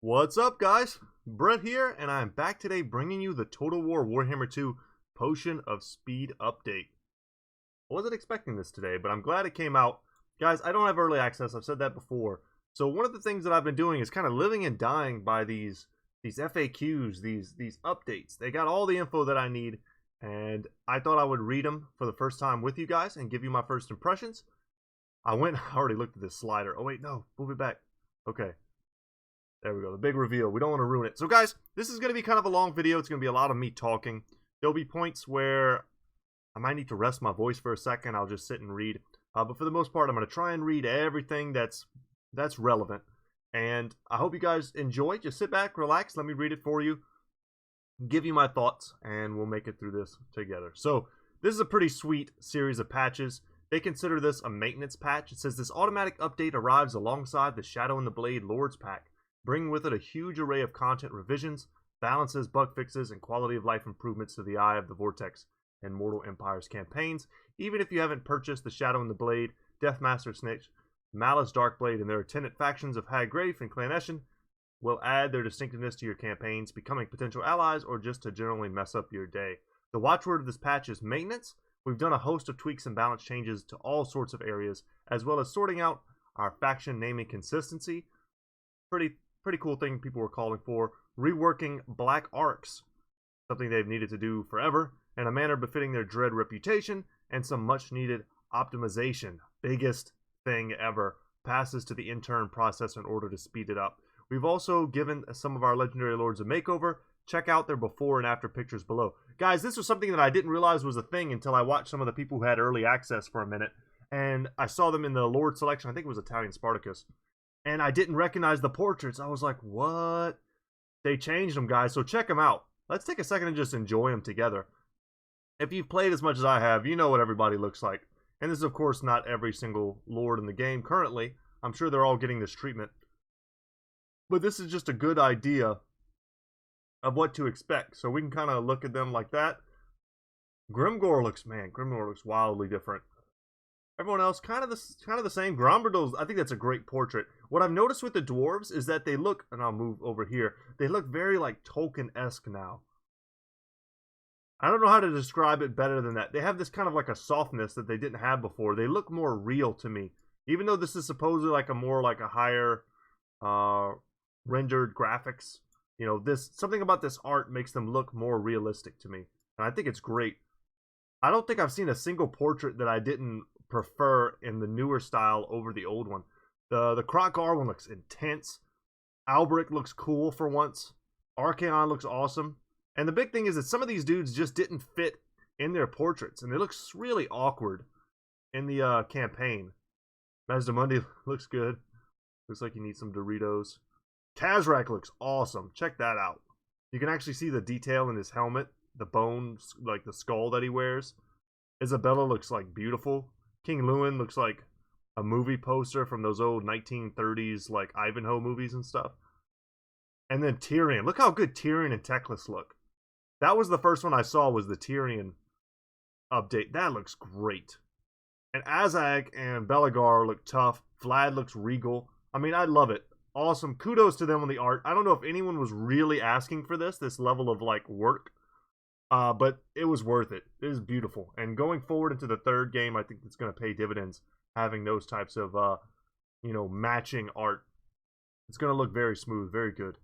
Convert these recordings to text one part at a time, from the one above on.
What's up, guys? Brett here, and I'm back today bringing you the Total War Warhammer 2 Potion of Speed update. I wasn't expecting this today, but I'm glad it came out. Guys, I don't have early access, I've said that before. So one of the things that I've been doing is kind of living and dying by these FAQs, these updates. They got all the info that I need, and I thought I would read them for the first time with you guys and give you my first impressions. I already looked at this slider. Oh wait, no, move it back. Okay. There we go, the big reveal. We don't want to ruin it. So guys, this is going to be kind of a long video. It's going to be a lot of me talking. There'll be points where I might need to rest my voice for a second. I'll just sit and read. But for the most part, I'm going to try and read everything that's relevant. And I hope you guys enjoy. Just sit back, relax, let me read it for you, give you my thoughts, and we'll make it through this together. So this is a pretty sweet series of patches. They consider this a maintenance patch. It says this automatic update arrives alongside the Shadow and the Blade Lords pack, bringing with it a huge array of content revisions, balances, bug fixes, and quality of life improvements to the Eye of the Vortex and Mortal Empires campaigns. Even if you haven't purchased the Shadow and the Blade, Deathmaster Snikch, Malus Darkblade, and their attendant factions of Haggrafe and Clan Eshin will add their distinctiveness to your campaigns, becoming potential allies or just to generally mess up your day. The watchword of this patch is maintenance. We've done a host of tweaks and balance changes to all sorts of areas, as well as sorting out our faction naming consistency. Pretty cool thing people were calling for. Reworking black arcs, something they've needed to do forever, in a manner befitting their dread reputation, and some much needed optimization. Biggest thing ever. Passes to the intern process in order to speed it up. We've also given some of our legendary lords a makeover. Check out their before and after pictures below. Guys, this was something that I didn't realize was a thing until I watched some of the people who had early access for a minute, and I saw them in the lord selection. I think it was Italian Spartacus. And I didn't recognize the portraits. I was like, what? They changed them, guys, so check them out. Let's take a second and just enjoy them together. If you've played as much as I have, you know what everybody looks like. And this is, of course, not every single lord in the game currently. I'm sure they're all getting this treatment. But this is just a good idea of what to expect. So we can kind of look at them like that. Grimgor looks wildly different. Everyone else kind of the same. Gromberdo's, I think that's a great portrait. What I've noticed with the dwarves is that they look, and I'll move over here, they look very like Tolkien-esque now. I don't know how to describe it better than that. They have this kind of like a softness that they didn't have before. They look more real to me. Even though this is supposedly like a higher rendered graphics, you know, something about this art makes them look more realistic to me. And I think it's great. I don't think I've seen a single portrait that I didn't prefer in the newer style over the old one. The Krokar one looks intense. Albrecht looks cool for once. Archaon looks awesome. And the big thing is that some of these dudes just didn't fit in their portraits, and they look really awkward in the campaign. Mazdamundi looks good. Looks like he needs some Doritos. Kazrak looks awesome. Check that out. You can actually see the detail in his helmet, the bones, like the skull that he wears. Isabella looks like beautiful. King Lewin looks like a movie poster from those old 1930s like Ivanhoe movies and stuff. And then Tyrion. Look how good Tyrion and Teclis look. That was the first one I saw, was the Tyrion update. That looks great. And Azag and Belagar look tough. Vlad looks regal. I mean, I love it. Awesome. Kudos to them on the art. I don't know if anyone was really asking for this level of like work. But it was worth it. It is beautiful. And going forward into the third game, I think it's going to pay dividends, having those types of, matching art. It's going to look very smooth, very good.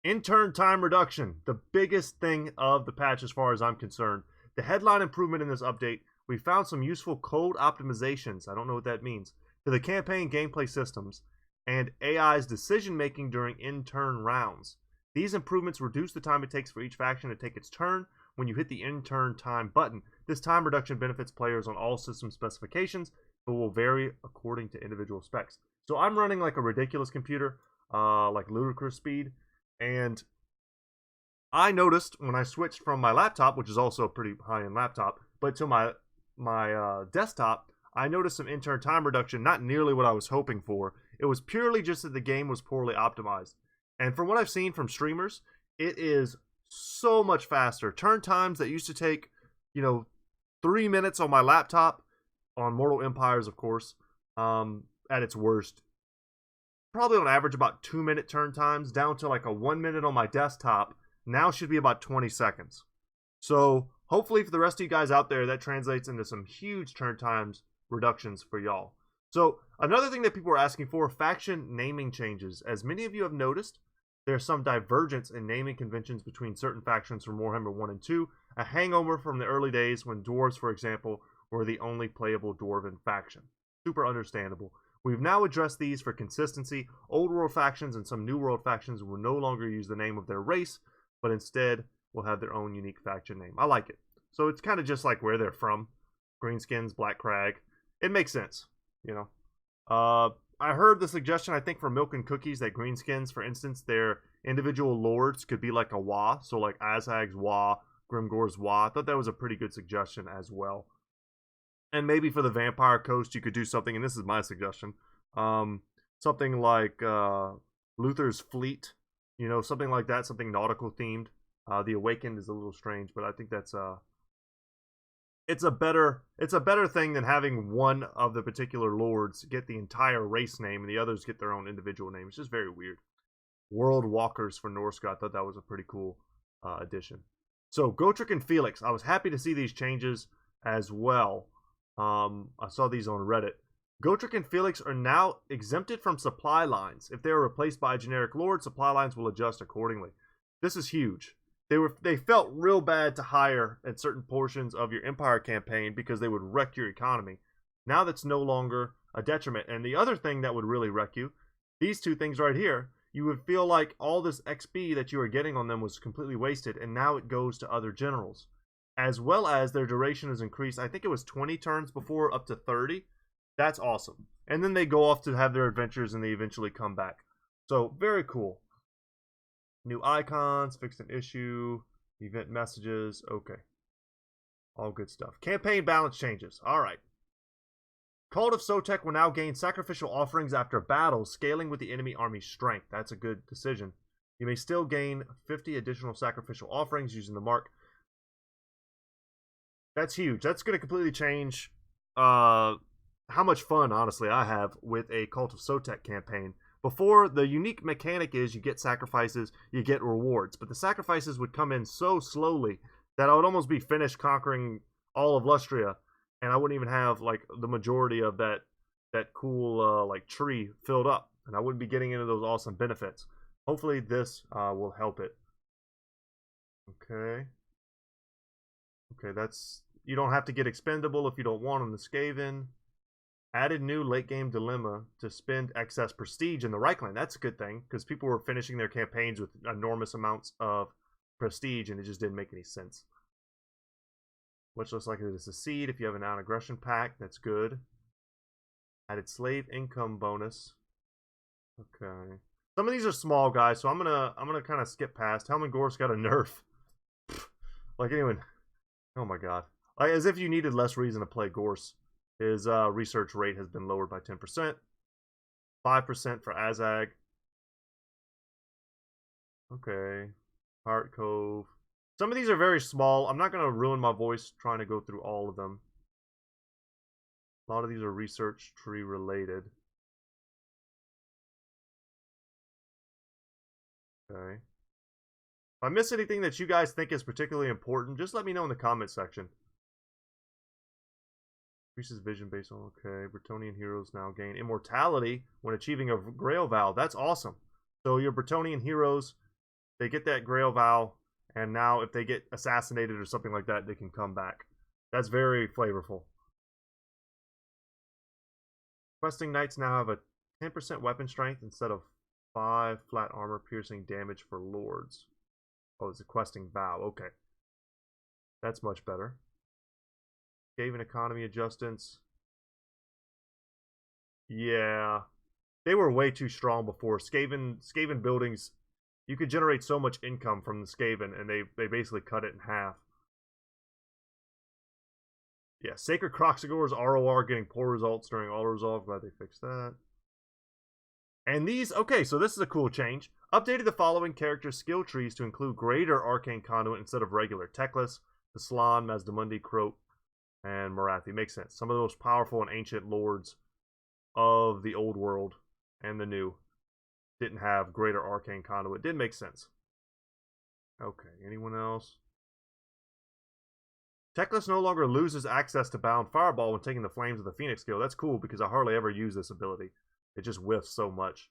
Intern time reduction, the biggest thing of the patch as far as I'm concerned. The headline improvement in this update, we found some useful code optimizations, I don't know what that means, to the campaign gameplay systems and AI's decision making during intern rounds. These improvements reduce the time it takes for each faction to take its turn when you hit the intern time button. This time reduction benefits players on all system specifications, but will vary according to individual specs. So I'm running like a ridiculous computer, like ludicrous speed, and I noticed when I switched from my laptop, which is also a pretty high-end laptop, but to my desktop, I noticed some intern time reduction, not nearly what I was hoping for. It was purely just that the game was poorly optimized. And from what I've seen from streamers, it is so much faster. Turn times that used to take, 3 minutes on my laptop, on Mortal Empires, of course, at its worst, probably on average about 2-minute turn times down to like a 1 minute on my desktop. Now should be about 20 seconds. So hopefully for the rest of you guys out there, that translates into some huge turn times reductions for y'all. So another thing that people are asking for, faction naming changes. As many of you have noticed, there's some divergence in naming conventions between certain factions from Warhammer 1 and 2, a hangover from the early days when dwarves, for example, were the only playable dwarven faction. Super understandable. We've now addressed these for consistency. Old world factions and some new world factions will no longer use the name of their race, but instead will have their own unique faction name. I like it. So it's kind of just like where they're from. Greenskins, Black Crag. It makes sense, you know. I heard the suggestion, I think, for Milk and Cookies, that Greenskins, for instance, their individual lords could be like a Wa. So like Azag's Wa, Grimgor's Wa. I thought that was a pretty good suggestion as well. And maybe for the Vampire Coast, you could do something, and this is my suggestion, something like Luther's Fleet, you know, something like that, something nautical themed. The Awakened is a little strange, but I think that's it's a better thing than having one of the particular lords get the entire race name and the others get their own individual name. It's just very weird. World Walkers for Norska, I thought that was a pretty cool addition. So Gotrek and Felix, I was happy to see these changes as well. I saw these on Reddit. Gotrek and Felix are now exempted from supply lines. If they are replaced by a generic lord, supply lines will adjust accordingly. This is huge. They felt real bad to hire at certain portions of your Empire campaign because they would wreck your economy. Now that's no longer a detriment. And the other thing that would really wreck you, these two things right here, you would feel like all this XP that you were getting on them was completely wasted, and now it goes to other generals. As well as their duration is increased. I think it was 20 turns before, up to 30. That's awesome. And then they go off to have their adventures and they eventually come back. So, very cool. New icons, fixed an issue, event messages. Okay. All good stuff. Campaign balance changes. Alright. Cult of Sotek will now gain sacrificial offerings after battle, scaling with the enemy army's strength. That's a good decision. You may still gain 50 additional sacrificial offerings using the mark. That's huge. That's going to completely change how much fun, honestly, I have with a Cult of Sotek campaign. Before, the unique mechanic is you get sacrifices, you get rewards. But the sacrifices would come in so slowly that I would almost be finished conquering all of Lustria, and I wouldn't even have like the majority of that cool like tree filled up, and I wouldn't be getting into those awesome benefits. Hopefully this will help it. Okay. Okay, that's... You don't have to get expendable if you don't want them. The Skaven added new late game dilemma to spend excess prestige in the Reichland. That's a good thing, because people were finishing their campaigns with enormous amounts of prestige, and it just didn't make any sense. Much less likely to succeed if you have a non-aggression pact. That's good. Added slave income bonus. Okay. Some of these are small, guys, so I'm gonna kind of skip past. Helmengor's got a nerf. Like anyone... Oh my god. Like, as if you needed less reason to play Gorse. His research rate has been lowered by 10%. 5% for Azag. Okay. Heart Cove. Some of these are very small. I'm not going to ruin my voice trying to go through all of them. A lot of these are research tree related. Okay. If I miss anything that you guys think is particularly important, just let me know in the comment section. Increases vision based on... Okay. Bretonnian heroes now gain immortality when achieving a Grail Vow. That's awesome. So your Bretonnian heroes, they get that Grail Vow, and now if they get assassinated or something like that, they can come back. That's very flavorful. Questing Knights now have a 10% weapon strength instead of 5 flat armor piercing damage for lords. Oh, it's a questing vow. Okay. That's much better. Skaven economy adjustments. Yeah. They were way too strong before. Skaven buildings, you could generate so much income from the Skaven, and they basically cut it in half. Yeah, Sacred Croxagor's ROR getting poor results during auto-resolve. Glad they fixed that. And these, okay, so this is a cool change. Updated the following character skill trees to include greater arcane conduit instead of regular. Teclis, Beslan, Mazdamundi, Croat, and Marathi. Makes sense. Some of the most powerful and ancient lords of the old world and the new. didn't have greater arcane conduit. Did make sense. Okay, anyone else? Teclis no longer loses access to Bound Fireball when taking the Flames of the Phoenix skill. That's cool because I hardly ever use this ability. It just whiffs so much.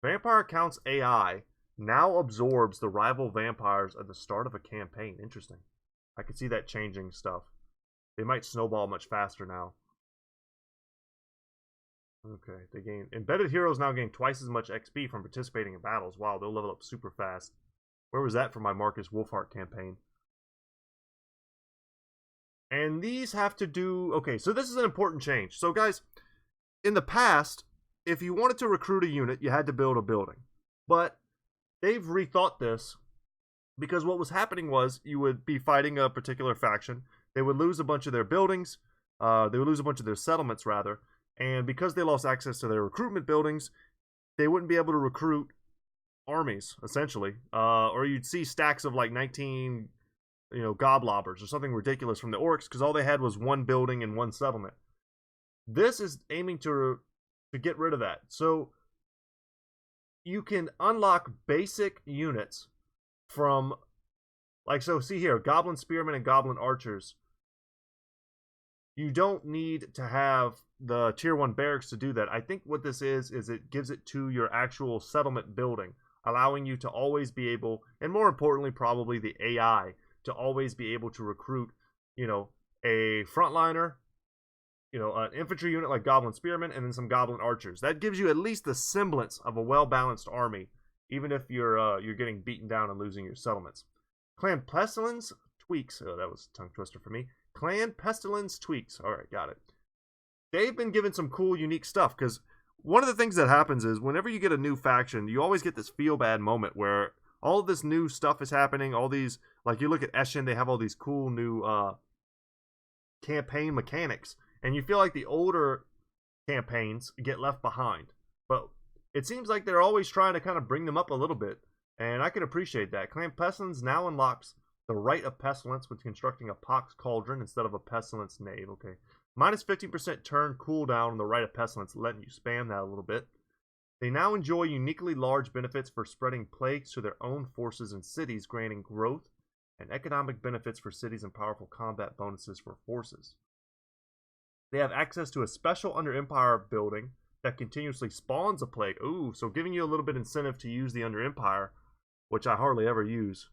Vampire Count's AI now absorbs the rival vampires at the start of a campaign. Interesting. I could see that changing stuff. They might snowball much faster now. Okay, they gain... Embedded heroes now gain twice as much XP from participating in battles. Wow, they'll level up super fast. Where was that for my Marcus Wolfheart campaign? And these have to do... Okay, so this is an important change. So guys, in the past, if you wanted to recruit a unit, you had to build a building. But they've rethought this because what was happening was you would be fighting a particular faction. They would lose a bunch of their buildings. They would lose a bunch of their settlements, rather. And because they lost access to their recruitment buildings, they wouldn't be able to recruit armies, essentially. Or you'd see stacks of like 19... goblobbers or something ridiculous from the orcs because all they had was one building and one settlement. This is aiming to get rid of that. So you can unlock basic units from, like, so see here, Goblin Spearmen and Goblin Archers. You don't need to have the tier 1 barracks to do that. I think what this is it gives it to your actual settlement building, allowing you to always be able, and more importantly probably the AI, to always be able to recruit, a frontliner, an infantry unit like Goblin Spearmen, and then some Goblin Archers. That gives you at least the semblance of a well-balanced army, even if you're getting beaten down and losing your settlements. Clan Pestilence tweaks. Oh, that was a tongue twister for me. Clan Pestilence tweaks. All right, got it. They've been given some cool, unique stuff, because one of the things that happens is whenever you get a new faction, you always get this feel-bad moment where all of this new stuff is happening, all these, like you look at Eshin, they have all these cool new campaign mechanics, and you feel like the older campaigns get left behind. But it seems like they're always trying to kind of bring them up a little bit, and I can appreciate that. Clan Pestilence now unlocks the Rite of Pestilence with constructing a Pox Cauldron instead of a Pestilence Nave. Okay, minus 15% turn cooldown on the Rite of Pestilence, letting you spam that a little bit. They now enjoy uniquely large benefits for spreading plagues to their own forces and cities, granting growth and economic benefits for cities and powerful combat bonuses for forces. They have access to a special Under Empire building that continuously spawns a plague. Ooh, so giving you a little bit of incentive to use the Under Empire, which I hardly ever use.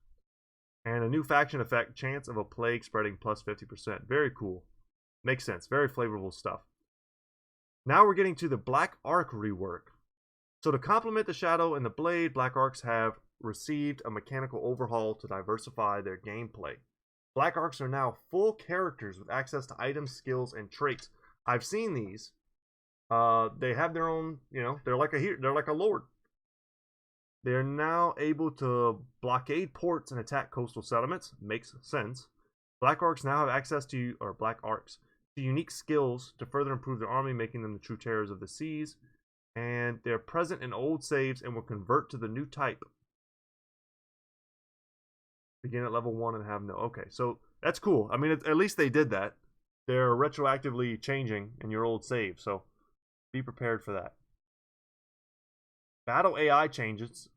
And a new faction effect, chance of a plague spreading plus 50%. Very cool. Makes sense. Very flavorful stuff. Now we're getting to the Black Arc rework. So to complement the Shadow and the Blade, Black Arcs have received a mechanical overhaul to diversify their gameplay. Black Arcs are now full characters with access to items, skills, and traits. I've seen these. They have their own, they're like a lord. They're now able to blockade ports and attack coastal settlements. Makes sense. Black Arcs now have access to, unique skills to further improve their army, making them the true terrors of the seas. And they're present in old saves and will convert to the new type. Begin at level 1 and have no... Okay, so that's cool. I mean, at least they did that. They're retroactively changing in your old save, so be prepared for that. Battle AI changes.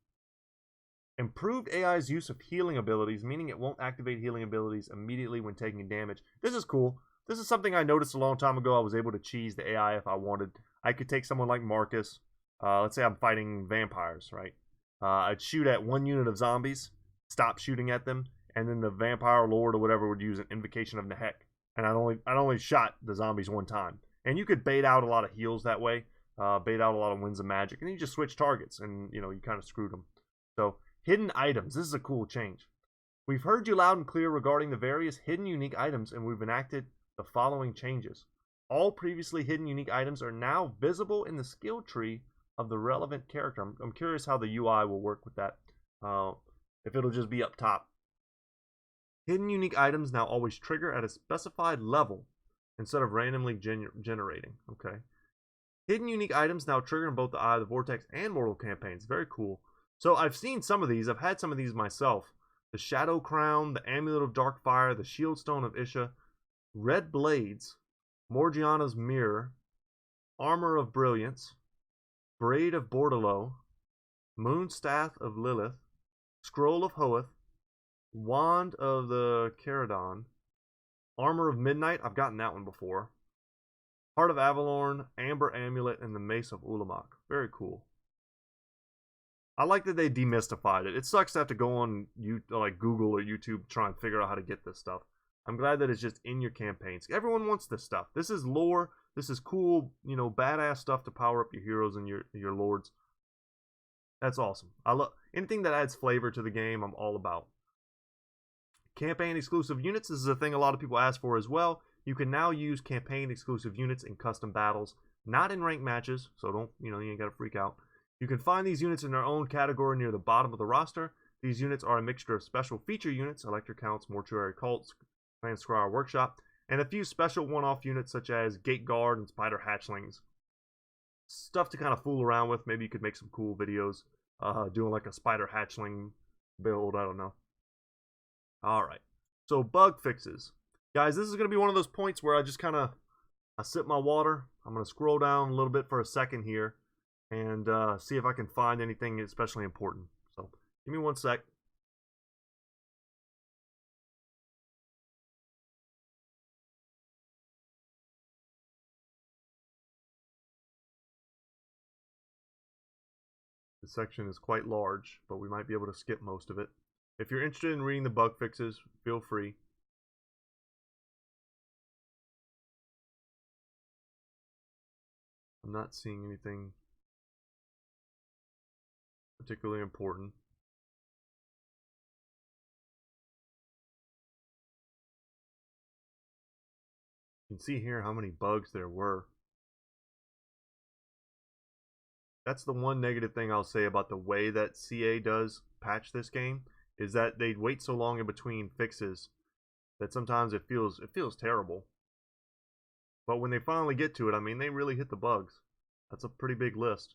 Improved AI's use of healing abilities, meaning it won't activate healing abilities immediately when taking damage. This is cool. This is something I noticed a long time ago. I was able to cheese the AI if I wanted. I could take someone like Marcus. Let's say I'm fighting vampires, right? I'd shoot at one unit of zombies, stop shooting at them, and then the vampire lord or whatever would use an invocation of Nehek. And I'd only shot the zombies one time. And you could bait out a lot of heals that way. Bait out a lot of winds of magic. And then you just switch targets and, you kind of screwed them. So, hidden items. This is a cool change. We've heard you loud and clear regarding the various hidden unique items, and we've enacted the following changes. All previously hidden unique items are now visible in the skill tree of the relevant character. I'm curious how the UI will work with that. If it'll just be up top. Hidden unique items now always trigger at a specified level instead of randomly generating. Okay. Hidden unique items now trigger in both the Eye of the Vortex and Mortal campaigns. Very cool. So I've seen some of these. I've had some of these myself. The Shadow Crown, the Amulet of Dark Fire, the Shield Stone of Isha, Red Blades, Morgiana's Mirror, Armor of Brilliance, Braid of Bordalo, Moonstaff of Lilith, Scroll of Hoeth, Wand of the Caradon, Armor of Midnight, I've gotten that one before, Heart of Avalorn, Amber Amulet, and the Mace of Ulamok. Very cool. I like that they demystified it. It sucks to have to go on like Google or YouTube to try and figure out how to get this stuff. I'm glad that it's just in your campaigns. Everyone wants this stuff. This is lore. This is cool, you know, badass stuff to power up your heroes and your lords. That's awesome. I love anything that adds flavor to the game. I'm all about. Campaign exclusive units. This is a thing a lot of people ask for as well. You can now use campaign exclusive units in custom battles, not in ranked matches. So don't, you ain't got to freak out. You can find these units in their own category near the bottom of the roster. These units are a mixture of special feature units, Elector Counts, Mortuary Cults, Clan Scryer Workshop, and a few special one-off units such as Gate Guard and Spider Hatchlings. Stuff to kind of fool around with. Maybe you could make some cool videos doing like a Spider Hatchling build. I don't know. Alright, so bug fixes. Guys, this is going to be one of those points where I just kind of sip my water. I'm going to scroll down a little bit for a second here and see if I can find anything especially important. So, give me one sec. This section is quite large, but we might be able to skip most of it. If you're interested in reading the bug fixes, feel free. I'm not seeing anything particularly important. You can see here how many bugs there were. That's the one negative thing I'll say about the way that CA does patch this game, is that they wait so long in between fixes that sometimes it feels terrible. But when they finally get to it, I mean, they really hit the bugs. That's a pretty big list.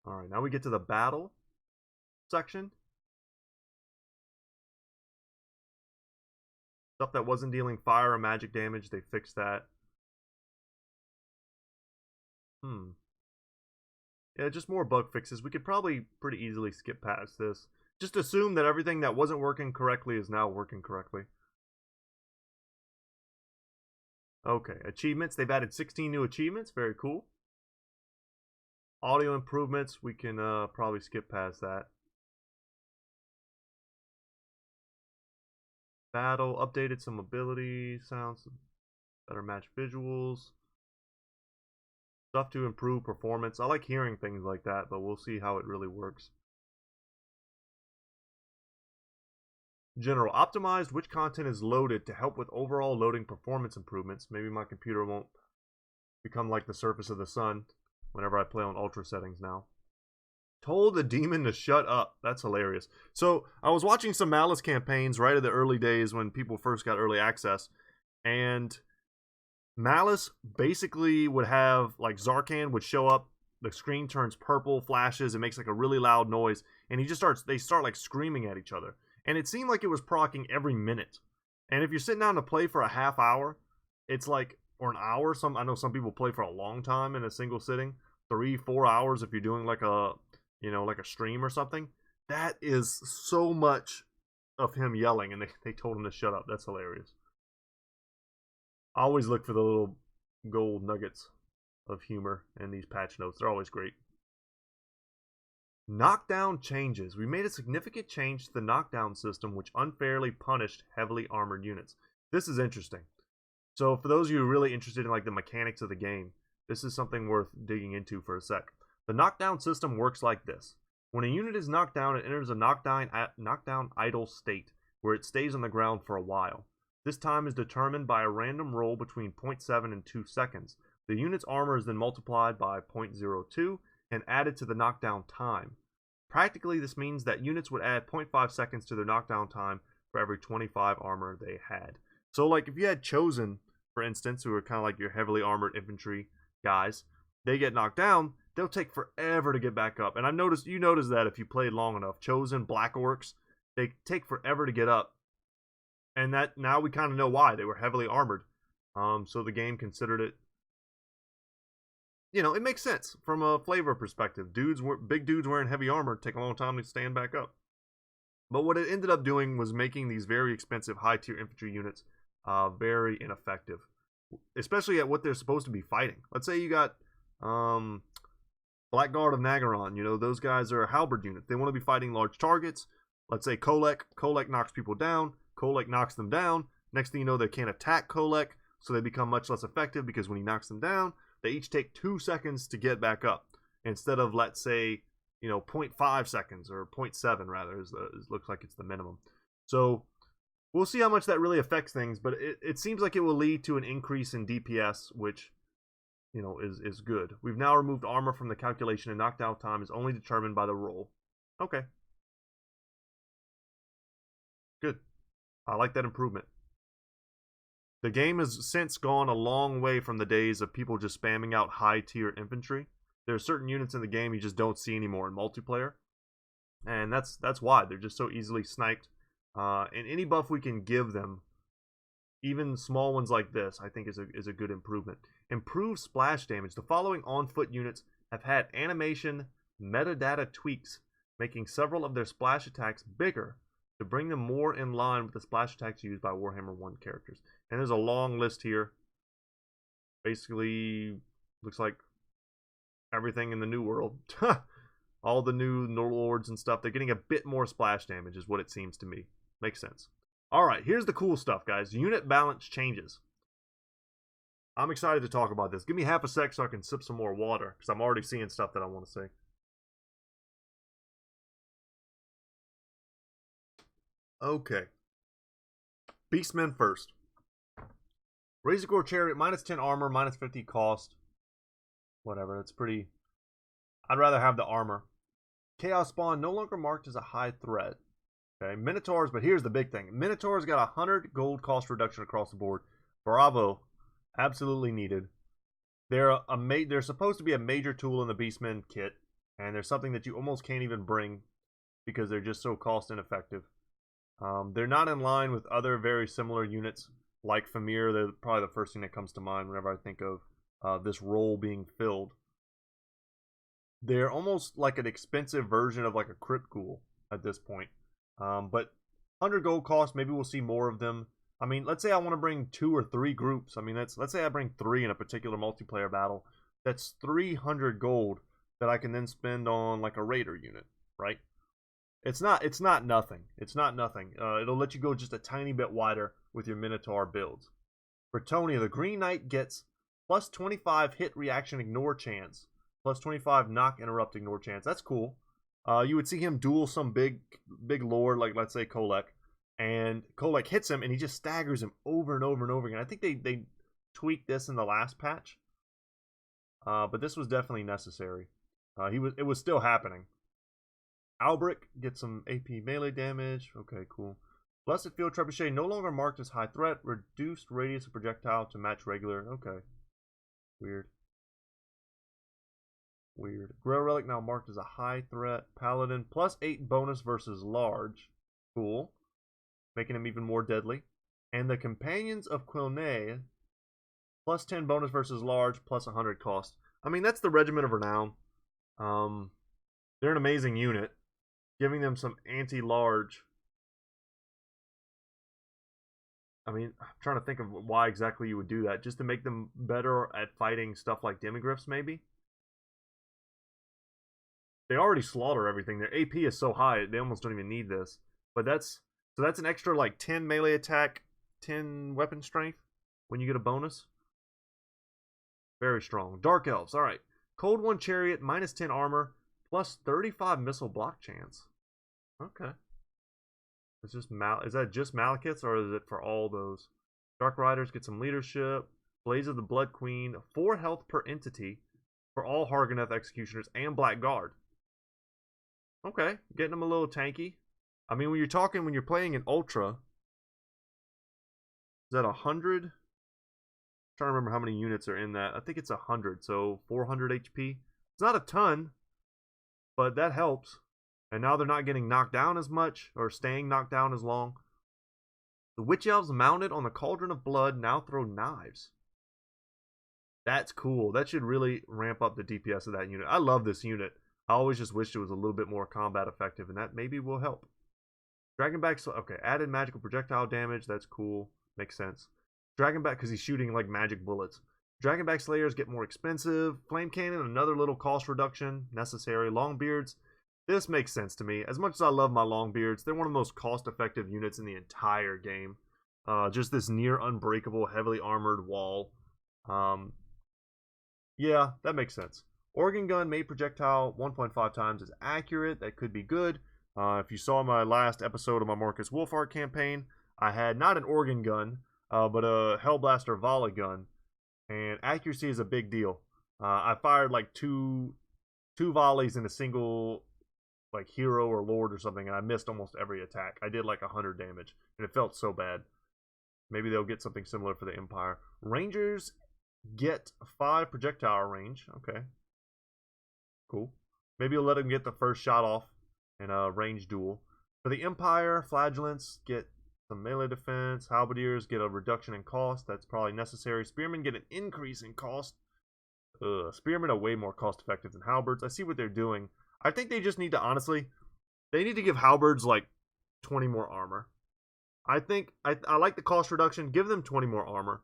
Alright, now we get to the battle section. Stuff that wasn't dealing fire or magic damage, they fixed that. Yeah, just more bug fixes. We could probably pretty easily skip past this. Just assume that everything that wasn't working correctly is now working correctly. Okay, achievements. They've added 16 new achievements. Very cool. Audio improvements. We can probably skip past that. Battle. Updated some ability sounds. Better match visuals. Stuff to improve performance. I like hearing things like that, but we'll see how it really works. General, optimized which content is loaded to help with overall loading performance improvements. Maybe my computer won't become like the surface of the sun whenever I play on ultra settings now. Told the demon to shut up. That's hilarious. So I was watching some Malus campaigns right at the early days when people first got early access, and Malus basically would have, like, Tz'arkan would show up, the screen turns purple, flashes, it makes like a really loud noise, and they start like screaming at each other. And it seemed like it was proccing every minute. And if you're sitting down to play for a half hour, it's like, or an hour, I know some people play for a long time in a single sitting, 3-4 hours if you're doing like a, like a stream or something. That is so much of him yelling, and they told him to shut up. That's hilarious. I always look for the little gold nuggets of humor in these patch notes. They're always great. Knockdown changes. We made a significant change to the knockdown system, which unfairly punished heavily armored units. This is interesting. So for those of you who are really interested in like the mechanics of the game, this is something worth digging into for a sec. The knockdown system works like this. When a unit is knocked down, it enters a knockdown idle state, where it stays on the ground for a while. This time is determined by a random roll between 0.7 and 2 seconds. The unit's armor is then multiplied by 0.02 and added to the knockdown time. Practically, this means that units would add 0.5 seconds to their knockdown time for every 25 armor they had. So like if you had Chosen, for instance, who are kind of like your heavily armored infantry guys, they get knocked down, they'll take forever to get back up. And you notice that if you played long enough. Chosen, Black Orcs, they take forever to get up. And that now we kind of know why. They were heavily armored. So the game considered it, you know, it makes sense from a flavor perspective. Big dudes wearing heavy armor take a long time to stand back up. But what it ended up doing was making these very expensive high tier infantry units very ineffective, especially at what they're supposed to be fighting. Let's say you got Blackguard of Nagaron. You know, those guys are a halberd unit. They want to be fighting large targets. Let's say Kolek. Kolek knocks people down. Kolek knocks them down. Next thing you know, they can't attack Kolek, so they become much less effective because when he knocks them down, they each take 2 seconds to get back up instead of, let's say, you know, 0.5 seconds or 0.7 rather. It looks like it's the minimum. So we'll see how much that really affects things, but it seems like it will lead to an increase in DPS, which, you know, is good. We've now removed armor from the calculation, and knockdown time is only determined by the roll. Okay. Good. I like that improvement. The game has since gone a long way from the days of people just spamming out high tier infantry. There are certain units in the game you just don't see anymore in multiplayer, and that's why they're just so easily sniped. And any buff we can give them, even small ones like this, I think is a good improvement. Improved splash damage. The following on-foot units have had animation metadata tweaks, making several of their splash attacks bigger to bring them more in line with the splash attacks used by Warhammer 1 characters. And there's a long list here. Basically, looks like everything in the new world. All the new lords and stuff, they're getting a bit more splash damage is what it seems to me. Makes sense. Alright, here's the cool stuff, guys. Unit balance changes. I'm excited to talk about this. Give me half a sec so I can sip some more water, because I'm already seeing stuff that I want to say. Okay. Beastmen first. Razorgore Chariot, minus 10 armor, minus 50 cost. Whatever, that's pretty... I'd rather have the armor. Chaos Spawn, no longer marked as a high threat. Okay, Minotaurs, but here's the big thing. Minotaurs got 100 gold cost reduction across the board. Bravo. Absolutely needed. They're supposed to be a major tool in the Beastmen kit, and they're something that you almost can't even bring because they're just so cost ineffective. They're not in line with other very similar units like Famir. They're probably the first thing that comes to mind whenever I think of this role being filled. They're almost like an expensive version of like a Crypt Ghoul at this point. But 100 gold cost, maybe we'll see more of them. I mean, let's say I want to bring 2 or 3 groups. I mean, let's say I bring 3 in a particular multiplayer battle. That's 300 gold that I can then spend on like a raider unit, right? It's not nothing. It's not nothing. It'll let you go just a tiny bit wider with your Minotaur builds. Bretonia, the Green Knight gets plus 25 hit reaction ignore chance, plus 25 knock interrupt ignore chance. That's cool. You would see him duel some big lord, like let's say Kolek, and Kolek hits him and he just staggers him over and over and over again. I think they tweaked this in the last patch, but this was definitely necessary. It was still happening. Albric gets some AP melee damage. Okay, cool. Blessed Field Trebuchet no longer marked as high threat. Reduced radius of projectile to match regular. Okay. Weird. Grail Relic now marked as a high threat. Paladin plus 8 bonus versus large. Cool. Making him even more deadly. And the Companions of Quilnay plus 10 bonus versus large plus 100 cost. I mean, that's the Regiment of Renown. They're an amazing unit. Giving them some anti-large. I mean, I'm trying to think of why exactly you would do that. Just to make them better at fighting stuff like Demigryphs, maybe? They already slaughter everything. Their AP is so high, they almost don't even need this. But that's an extra like 10 melee attack, 10 weapon strength when you get a bonus. Very strong. Dark Elves, alright. Cold One Chariot, minus 10 armor, plus 35 missile block chance. Okay. Is that just Malekiths, or is it for all those? Dark Riders get some leadership. Blaze of the Blood Queen, 4 health per entity for all Harganeth Executioners and Blackguard. Okay, getting them a little tanky. I mean, when you're playing an Ultra, is that 100? I'm trying to remember how many units are in that. I think it's 100, so 400 HP. It's not a ton, but that helps. And now they're not getting knocked down as much, or staying knocked down as long. The Witch Elves mounted on the Cauldron of Blood now throw knives. That's cool. That should really ramp up the DPS of that unit. I love this unit. I always just wished it was a little bit more combat effective, and that maybe will help. Dragonback, okay, added magical projectile damage. That's cool. Makes sense. Dragonback, because he's shooting like magic bullets. Dragonback Slayers get more expensive. Flame Cannon, another little cost reduction. Necessary. Longbeards. This makes sense to me. As much as I love my Longbeards, they're one of the most cost-effective units in the entire game. Just this near unbreakable, heavily armored wall. Yeah, that makes sense. Organ Gun made projectile 1.5 times is accurate. That could be good. If you saw my last episode of my Marcus Wolfart campaign, I had not an Organ Gun, but a Hellblaster Volley Gun. And accuracy is a big deal. I fired like two volleys in a single like hero or lord or something, and I missed almost every attack. I did like 100 damage, and it felt so bad. Maybe they'll get something similar for the Empire. Rangers get 5 projectile range. Okay. Cool. Maybe you'll let them get the first shot off in a range duel. For the Empire, Flagellants get some melee defense. Halberdiers get a reduction in cost. That's probably necessary. Spearmen get an increase in cost. Spearmen are way more cost effective than halberds. I see what they're doing. I think they just need to, honestly, they need to give halberds like 20 more armor. I think, I like the cost reduction. Give them 20 more armor.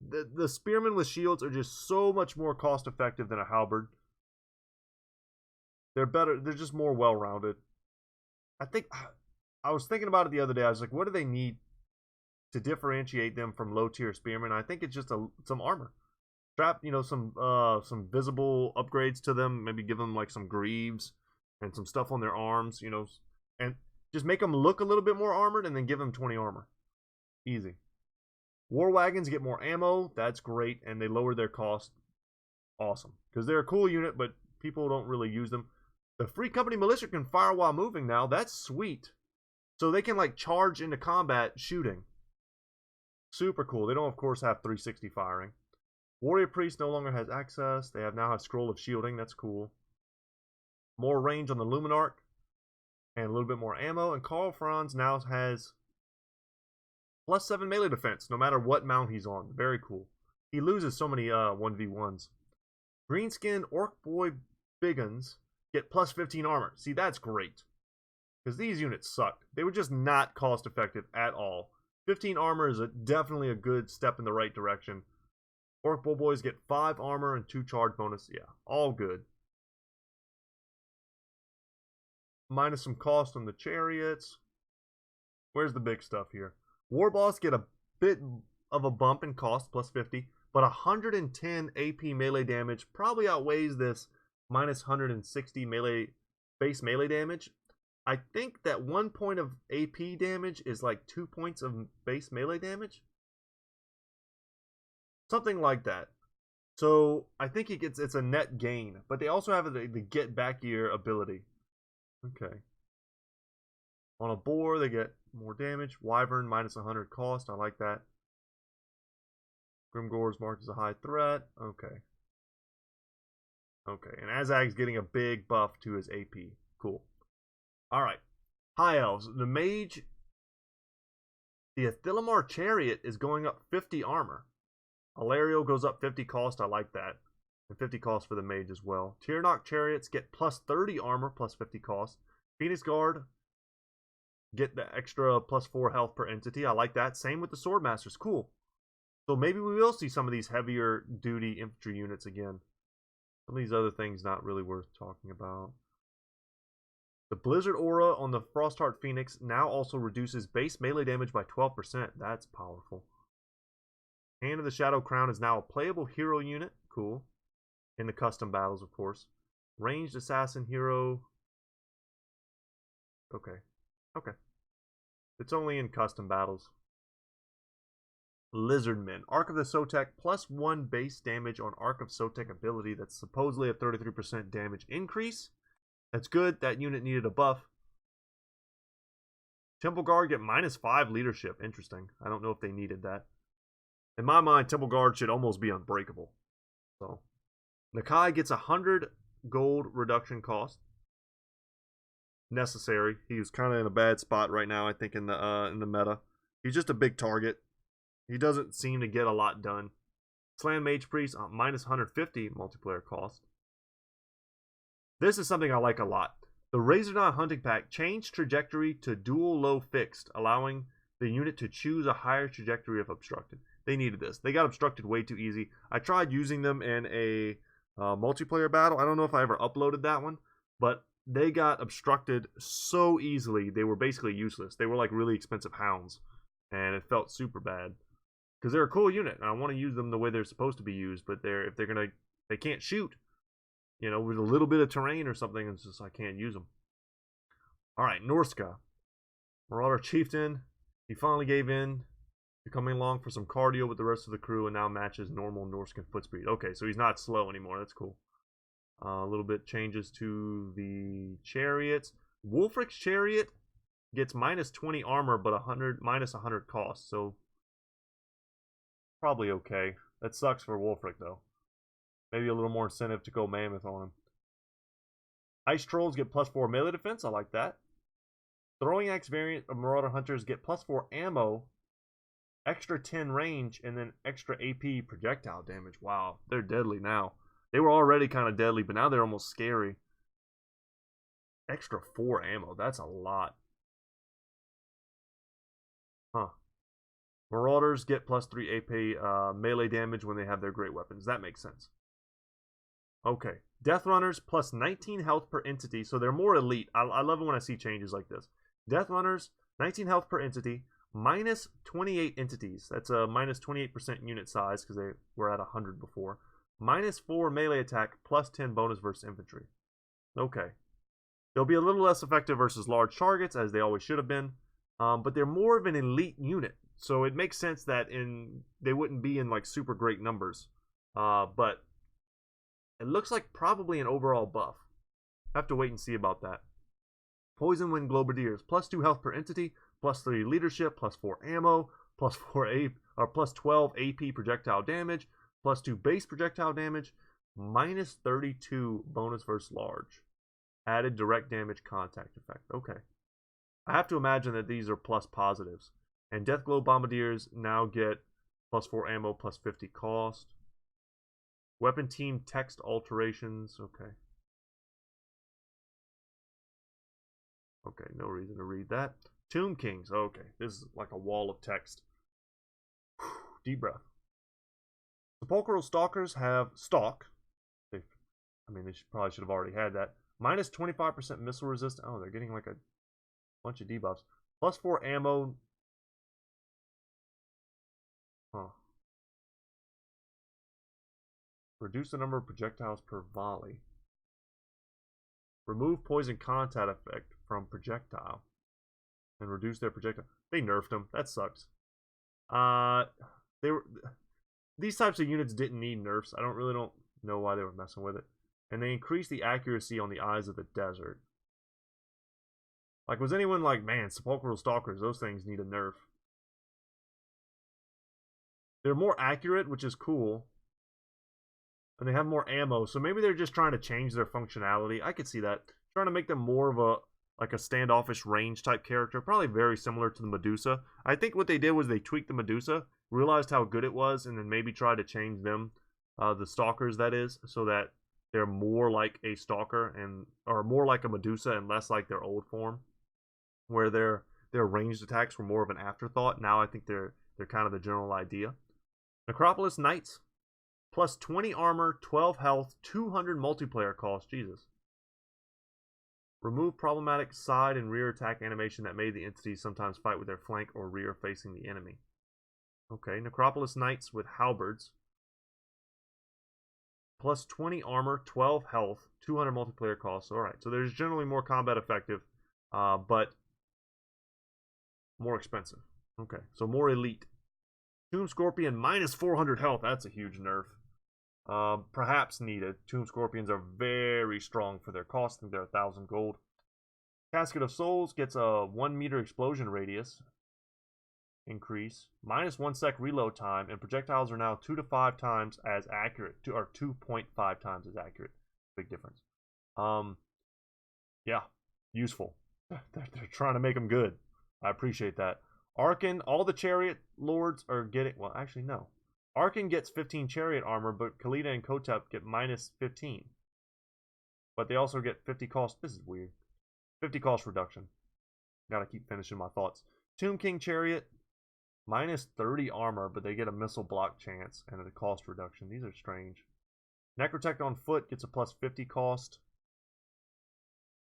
The spearmen with shields are just so much more cost effective than a halberd. They're better. They're just more well-rounded. I was thinking about it the other day. I was like, what do they need to differentiate them from low-tier spearmen? I think it's just some armor. Strap, some visible upgrades to them. Maybe give them like some greaves and some stuff on their arms, and just make them look a little bit more armored, and then give them 20 armor. Easy. War wagons get more ammo. That's great, and they lower their cost. Awesome, because they're a cool unit, but people don't really use them. The Free Company Militia can fire while moving now. That's sweet. So they can like charge into combat shooting. Super cool. They don't, of course, have 360 firing. Warrior Priest no longer has access. They now have Scroll of Shielding. That's cool. More range on the Luminarch. And a little bit more ammo. And Karl Franz now has +7 melee defense, no matter what mount he's on. Very cool. He loses so many 1v1s. Greenskin Orc Boy Biggins get +15 armor. See, that's great. Because these units sucked. They were just not cost effective at all. 15 armor is definitely a good step in the right direction. Orc Bull Boys get 5 armor and 2 charge bonus. Yeah, all good. Minus some cost on the chariots. Where's the big stuff here? War Boss get a bit of a bump in cost, +50. But 110 AP melee damage probably outweighs this minus 160 base melee damage. I think that 1 point of AP damage is like 2 points of base melee damage. Something like that. So I think it's a net gain. But they also have the get back gear ability. Okay. On a boar, they get more damage. Wyvern, minus 100 cost. I like that. Grimgor is marked as a high threat. Okay. Okay. And Azag's getting a big buff to his AP. Cool. Alright. High Elves. The Mage. The Athilamar Chariot is going up 50 armor. Alario goes up 50 cost. I like that. And 50 cost for the Mage as well. Tyrnok Chariots get +30 armor, +50 cost. Phoenix Guard get the extra +4 health per entity. I like that. Same with the Swordmasters. Cool. So maybe we will see some of these heavier duty infantry units again. Some of these other things not really worth talking about. The Blizzard Aura on the Frostheart Phoenix now also reduces base melee damage by 12%. That's powerful. Hand of the Shadow Crown is now a playable hero unit. Cool. In the custom battles, of course. Ranged Assassin Hero. Okay. Okay. It's only in custom battles. Lizardmen. Ark of the Sotek, +1 base damage on Ark of Sotek ability. That's supposedly a 33% damage increase. That's good. That unit needed a buff. Temple Guard get -5 leadership. Interesting. I don't know if they needed that. In my mind, Temple Guard should almost be unbreakable. So, Nakai gets 100 gold reduction cost. Necessary. He was kind of in a bad spot right now, I think, in the meta. He's just a big target. He doesn't seem to get a lot done. Slan Mage Priest, minus 150 multiplayer cost. This is something I like a lot. The Razordon Hunting Pack changed trajectory to dual low fixed, allowing the unit to choose a higher trajectory if obstructed. They needed this. They got obstructed way too easy. I tried using them in a multiplayer battle. I don't know if I ever uploaded that one, but they got obstructed so easily. They were basically useless. They were like really expensive hounds, and it felt super bad because they're a cool unit, and I want to use them the way they're supposed to be used. But they can't shoot. You know, with a little bit of terrain or something, it's just I can't use them. All right, Norska, Marauder Chieftain. He finally gave in. He's coming along for some cardio with the rest of the crew and now matches normal Norscan foot speed. Okay, so he's not slow anymore. That's cool. A little bit changes to the chariots. Wulfric's chariot gets minus 20 armor, but minus 100 cost. So probably okay. That sucks for Wulfric though. Maybe a little more incentive to go mammoth on him. Ice Trolls get plus 4 melee defense. I like that. Throwing axe variant of Marauder Hunters get plus 4 ammo, extra 10 range, and then extra AP projectile damage. Wow, they're deadly now. They were already kind of deadly, but now they're almost scary. Extra 4 ammo. That's a lot. Huh. Marauders get plus 3 AP melee damage when they have their great weapons. That makes sense. Okay. Death Runners plus 19 health per entity, so they're more elite. I love it when I see changes like this. Death Runners, 19 health per entity, minus 28 entities. That's a minus 28% unit size because they were at 100 before. Minus 4 melee attack, plus 10 bonus versus infantry. Okay. They'll be a little less effective versus large targets, as they always should have been. But they're more of an elite unit. So it makes sense that they wouldn't be in like super great numbers. But it looks like probably an overall buff. Have to wait and see about that. Poison Wind Globadiers, plus 2 health per entity, plus 3 leadership, plus 4 ammo, plus 12 AP projectile damage, plus 2 base projectile damage, minus 32 bonus versus large. Added direct damage contact effect. Okay. I have to imagine that these are plus positives. And Deathglow Bombardiers now get plus 4 ammo, plus 50 cost. Weapon team text alterations. Okay. Okay, no reason to read that. Tomb Kings. Okay, this is like a wall of text. Deep breath. Sepulchral Stalkers have Stalk. They probably should have already had that. Minus 25% missile resistance. Oh, they're getting like a bunch of debuffs. Plus 4 ammo. Huh. Reduce the number of projectiles per volley. Remove poison contact effect from projectile. And reduce their projectile. They nerfed them. That sucks. These types of units didn't need nerfs. I don't know why they were messing with it. And they increased the accuracy on the Eyes of the Desert. Like, was anyone like, man, Sepulchral Stalkers, those things need a nerf. They're more accurate, which is cool. And they have more ammo, so maybe they're just trying to change their functionality. I could see that. Trying to make them more of a standoffish range type character. Probably very similar to the Medusa. I think what they did was they tweaked the Medusa, realized how good it was, and then maybe tried to change them, the Stalkers that is, so that they're more like a Stalker or more like a Medusa and less like their old form, where their ranged attacks were more of an afterthought. Now I think they're kind of the general idea. Necropolis Knights, plus 20 armor, 12 health, 200 multiplayer cost. Jesus. Remove problematic side and rear attack animation that made the entities sometimes fight with their flank or rear facing the enemy. Okay, Necropolis Knights with halberds. Plus 20 armor, 12 health, 200 multiplayer costs. Alright, so there's generally more combat effective, but more expensive. Okay, so more elite. Tomb Scorpion, minus 400 health. That's a huge nerf. Perhaps needed. Tomb Scorpions are very strong for their cost. I think they're 1,000 gold. Casket of Souls gets a 1 meter explosion radius increase, minus 1 sec reload time, and projectiles are now 2 to 5 times as accurate, or 2.5 times as accurate. Big difference. Yeah, useful. They're trying to make them good. I appreciate that. Tz'arkan, all the chariot lords are getting... Well, actually, no. Tz'arkan gets 15 chariot armor, but Khalida and Kotep get minus 15. But they also get 50 cost... This is weird. 50 cost reduction. Gotta keep finishing my thoughts. Tomb King chariot, minus 30 armor, but they get a missile block chance and a cost reduction. These are strange. Necrotect on foot gets a plus 50 cost.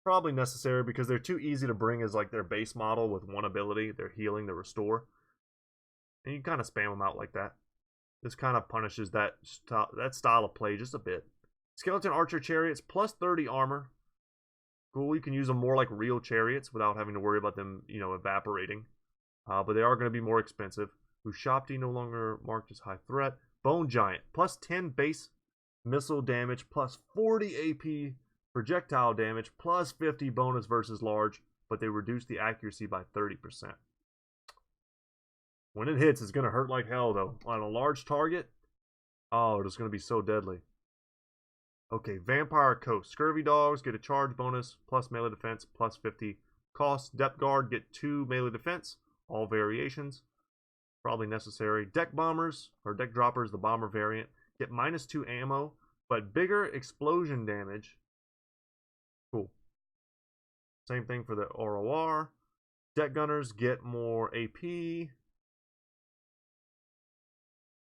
Probably necessary because they're too easy to bring as like their base model with one ability, their healing, their restore. And you kind of spam them out like that. This kind of punishes that style of play just a bit. Skeleton Archer Chariots, plus 30 armor. Cool, you can use them more like real chariots without having to worry about them, you know, evaporating. But they are going to be more expensive. Ushapti no longer marked as high threat. Bone Giant, plus 10 base missile damage, plus 40 AP projectile damage, plus 50 bonus versus large, but they reduce the accuracy by 30%. When it hits, it's going to hurt like hell, though. On a large target, oh, it's going to be so deadly. Okay, Vampire Coast. Scurvy Dogs get a charge bonus, plus melee defense, plus 50 cost. Depth Guard get 2 melee defense, all variations. Probably necessary. Deck Bombers, or Deck Droppers, the bomber variant, get minus 2 ammo, but bigger explosion damage. Cool. Same thing for the ROR. Deck Gunners get more AP.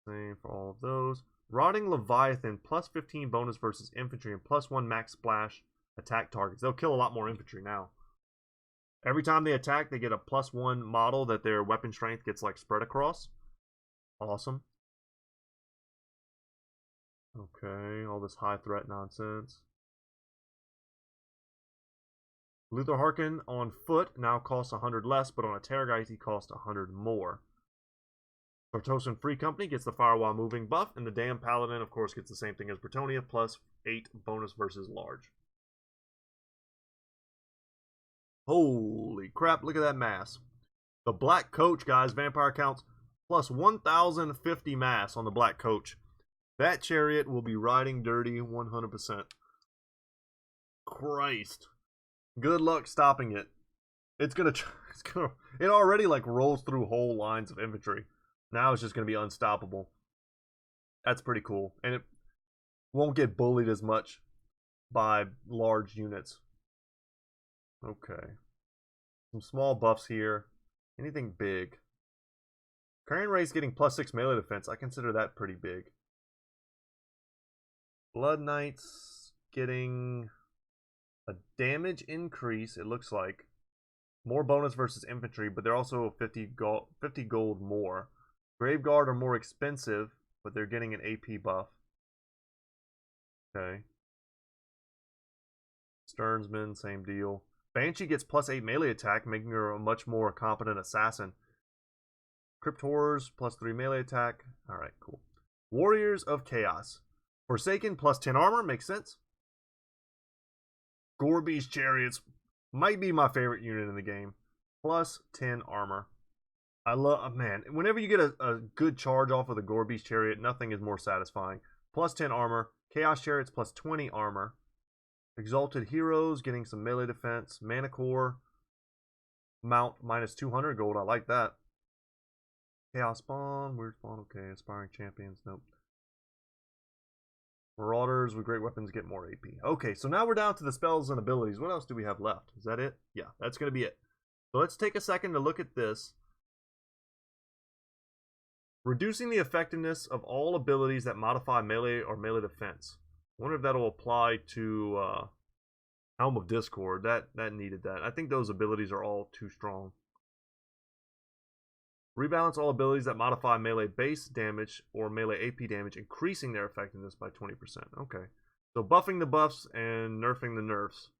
Same for all of those. Rotting Leviathan, plus 15 bonus versus infantry and plus 1 max splash attack targets. They'll kill a lot more infantry now. Every time they attack, they get a plus 1 model that their weapon strength gets like spread across. Awesome. Okay, all this high threat nonsense. Luther Harkin on foot now costs 100 less, but on a Terrorgeist he costs 100 more. Bartosan Free Company gets the Fire While Moving buff, and the Damn Paladin, of course, gets the same thing as Bretonia, plus 8 bonus versus large. Holy crap, look at that mass. The Black Coach, guys, vampire counts, plus 1,050 mass on the Black Coach. That chariot will be riding dirty 100%. Christ. Good luck stopping it. It already like rolls through whole lines of infantry. Now it's just going to be unstoppable. That's pretty cool. And it won't get bullied as much by large units. Okay. Some small buffs here. Anything big? Carrion Race getting plus 6 melee defense. I consider that pretty big. Blood Knights getting a damage increase, it looks like. More bonus versus infantry, but they're also 50 gold more. Graveguard are more expensive, but they're getting an AP buff. Okay. Sternsman, same deal. Banshee gets plus 8 melee attack, making her a much more competent assassin. Crypt Horrors, plus 3 melee attack. Alright, cool. Warriors of Chaos. Forsaken, plus 10 armor, makes sense. Gorby's Chariots might be my favorite unit in the game. Plus 10 armor. I love, man, whenever you get a good charge off of the Gorby's Chariot, nothing is more satisfying. Plus 10 armor. Chaos Chariots, plus 20 armor. Exalted Heroes, getting some melee defense. Manicore, mount, minus 200 gold. I like that. Chaos Spawn, weird spawn, okay. Aspiring Champions, nope. Marauders with great weapons get more AP. Okay, so now we're down to the spells and abilities. What else do we have left? Is that it? Yeah, that's going to be it. So let's take a second to look at this. Reducing the effectiveness of all abilities that modify melee or melee defense. I wonder if that'll apply to Helm of Discord. That needed that. I think those abilities are all too strong. Rebalance all abilities that modify melee base damage or melee AP damage, increasing their effectiveness by 20%. Okay. So buffing the buffs and nerfing the nerfs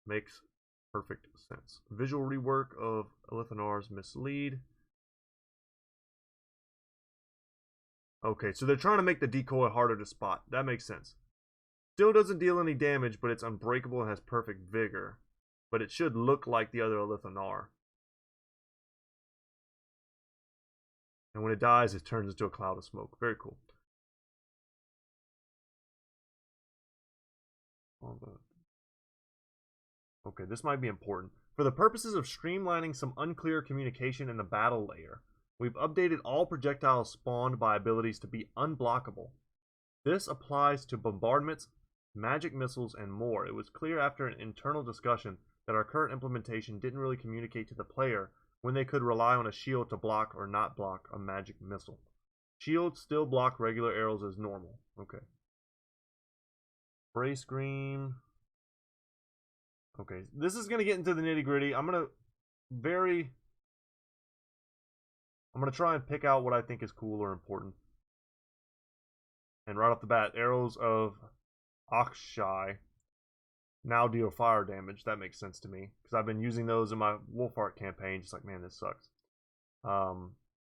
makes perfect sense. Visual rework of Elithanar's Mislead. Okay, so they're trying to make the decoy harder to spot. That makes sense. Still doesn't deal any damage, but it's unbreakable and has perfect vigor. But it should look like the other Elithanar. And when it dies, it turns into a cloud of smoke. Very cool. Okay, this might be important. For the purposes of streamlining some unclear communication in the battle layer, we've updated all projectiles spawned by abilities to be unblockable. This applies to bombardments, magic missiles, and more. It was clear after an internal discussion that our current implementation didn't really communicate to the player when they could rely on a shield to block or not block a magic missile. Shields still block regular arrows as normal. Okay. Spray screen. Okay, this is going to get into the nitty gritty. I'm going to try and pick out what I think is cool or important. And right off the bat, arrows of Akshai now deal fire damage. That makes sense to me, because I've been using those in my Wolfheart campaign. Just like, man, this sucks.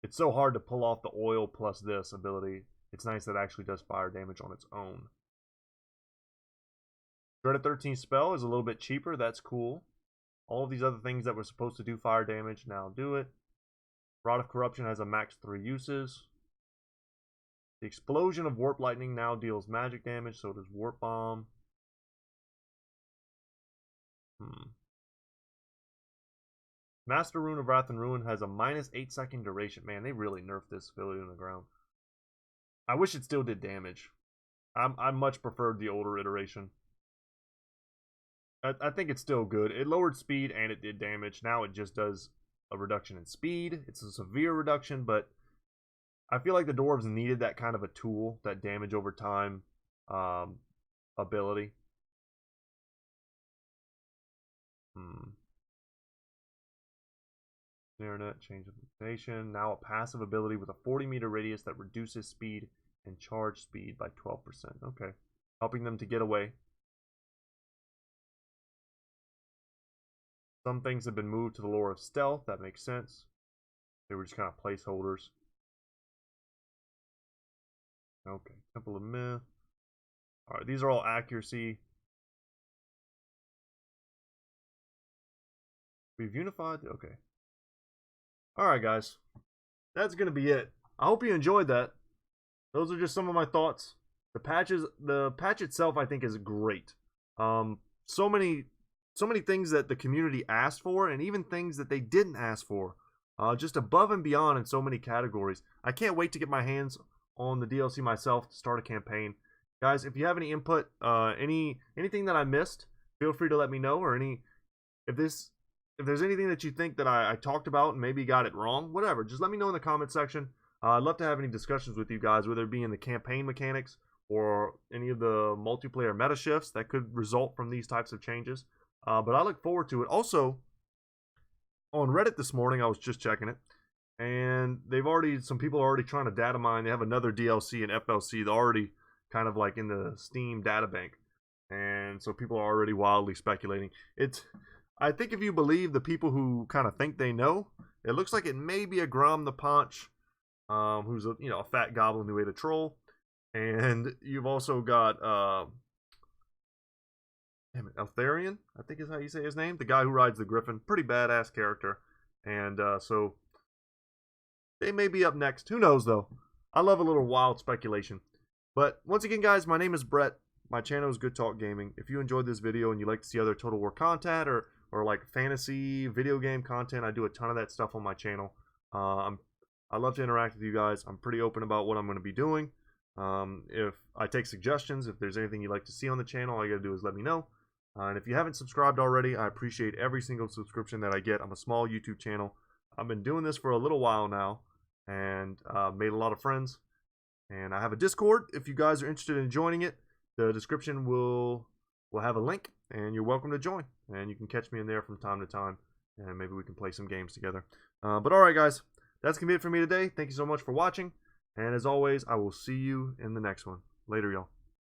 It's so hard to pull off the oil plus this ability. It's nice that it actually does fire damage on its own. Dreaded 13 spell is a little bit cheaper. That's cool. All of these other things that were supposed to do fire damage now do it. Rod of Corruption has a max 3 uses. The Explosion of Warp Lightning now deals magic damage, so does Warp Bomb. Master Rune of Wrath and Ruin has a minus 8-second duration. Man, they really nerfed this ability on the ground. I wish it still did damage. I much preferred the older iteration. I think it's still good. It lowered speed and it did damage. Now it just does a reduction in speed. It's a severe reduction, but I feel like the dwarves needed that kind of a tool, that damage over time ability. Internet, change of location. Now a passive ability with a 40-meter radius that reduces speed and charge speed by 12%. Okay. Helping them to get away. Some things have been moved to the lore of stealth. That makes sense. They were just kind of placeholders. Okay. Temple of Myth. Alright, these are all accuracy. We've unified. Okay. Alright, guys. That's going to be it. I hope you enjoyed that. Those are just some of my thoughts. The patch itself, I think, is great. So many things that the community asked for, and even things that they didn't ask for. Just above and beyond in so many categories. I can't wait to get my hands on the DLC myself to start a campaign. Guys, if you have any input, anything that I missed, feel free to let me know. Or if there's anything that you think that I talked about and maybe got it wrong, whatever, just let me know in the comment section. I'd love to have any discussions with you guys, whether it be in the campaign mechanics or any of the multiplayer meta shifts that could result from these types of changes. But I look forward to it. Also, on Reddit this morning, I was just checking it, and some people are already trying to data mine. They have another DLC and FLC. They're already kind of like in the Steam data bank, and so people are already wildly speculating. I think if you believe the people who kind of think they know, it looks like it may be a Grom the Paunch, who's a fat goblin who ate a troll, and you've also got Eltharion, I think is how you say his name, the guy who rides the Griffin. Pretty badass character, and so they may be up next. Who knows though? I love a little wild speculation. But once again, guys, my name is Brett. My channel is Goodtalk Gaming. If you enjoyed this video and you like to see other Total War content or like fantasy video game content, I do a ton of that stuff on my channel. I love to interact with you guys. I'm pretty open about what I'm going to be doing. If I take suggestions, if there's anything you'd like to see on the channel, all you gotta do is let me know. And if you haven't subscribed already, I appreciate every single subscription that I get. I'm a small YouTube channel. I've been doing this for a little while now, and made a lot of friends. And I have a Discord. If you guys are interested in joining it, the description will have a link, and you're welcome to join. And you can catch me in there from time to time, and maybe we can play some games together. But alright, guys, that's gonna be it for me today. Thank you so much for watching, and as always, I will see you in the next one. Later, y'all.